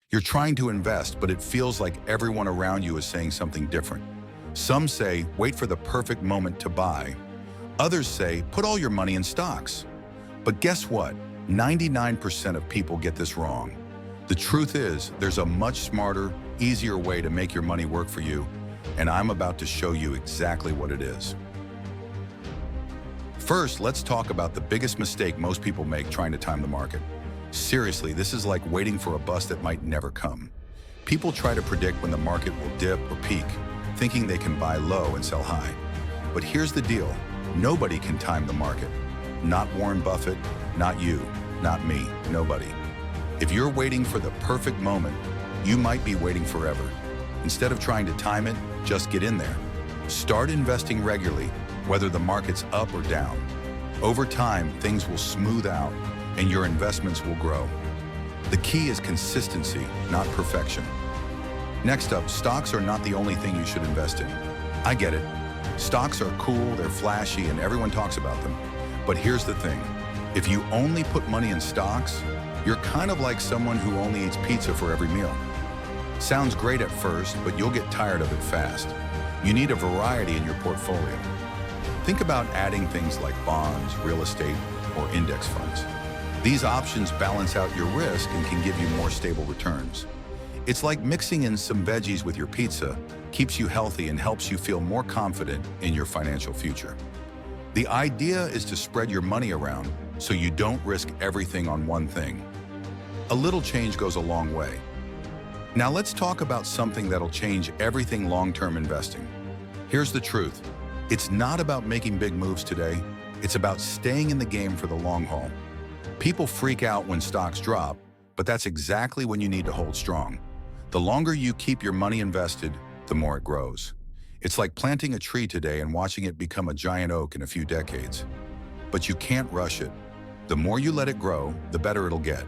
You're trying to invest, but it feels like everyone around you is saying something different. Some say, wait for the perfect moment to buy. Others say, put all your money in stocks. But guess what? 99% of people get this wrong. The truth is, there's a much smarter, easier way to make your money work for you, and I'm about to show you exactly what it is. First, let's talk about the biggest mistake most people make trying to time the market. Seriously, this is like waiting for a bus that might never come. People try to predict when the market will dip or peak, thinking they can buy low and sell high. But here's the deal. Nobody can time the market. Not Warren Buffett, not you, not me, nobody. If you're waiting for the perfect moment, you might be waiting forever. Instead of trying to time it, just get in there. Start investing regularly, whether the market's up or down. Over time, things will smooth out and your investments will grow. The key is consistency, not perfection. Next up, stocks are not the only thing you should invest in. I get it. Stocks are cool, they're flashy, and everyone talks about them. But here's the thing. If you only put money in stocks, you're kind of like someone who only eats pizza for every meal. Sounds great at first, but you'll get tired of it fast. You need a variety in your portfolio. Think about adding things like bonds, real estate, or index funds. These options balance out your risk and can give you more stable returns. It's like mixing in some veggies with your pizza, keeps you healthy and helps you feel more confident in your financial future. The idea is to spread your money around so you don't risk everything on one thing. A little change goes a long way. Now let's talk about something that'll change everything long-term investing. Here's the truth. It's not about making big moves today. It's about staying in the game for the long haul. People freak out when stocks drop, but that's exactly when you need to hold strong. The longer you keep your money invested, the more it grows. It's like planting a tree today and watching it become a giant oak in a few decades. But you can't rush it. The more you let it grow, the better it'll get.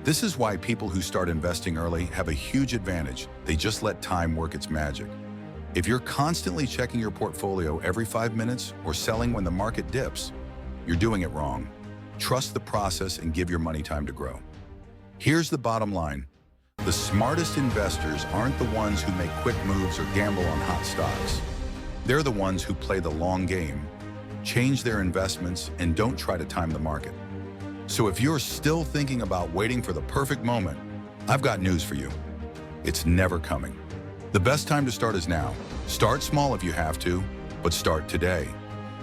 This is why people who start investing early have a huge advantage. They just let time work its magic. If you're constantly checking your portfolio every 5 minutes or selling when the market dips, you're doing it wrong. Trust the process and give your money time to grow. Here's the bottom line. The smartest investors aren't the ones who make quick moves or gamble on hot stocks. They're the ones who play the long game, change their investments, and don't try to time the market. So if you're still thinking about waiting for the perfect moment, I've got news for you. It's never coming. The best time to start is now. Start small if you have to, but start today.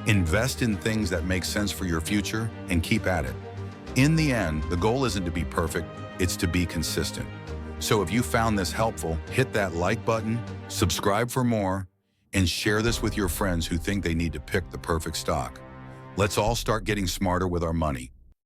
Invest in things that make sense for your future and keep at it. In the end, the goal isn't to be perfect, it's to be consistent. So if you found this helpful, hit that like button, subscribe for more, and share this with your friends who think they need to pick the perfect stock. Let's all start getting smarter with our money.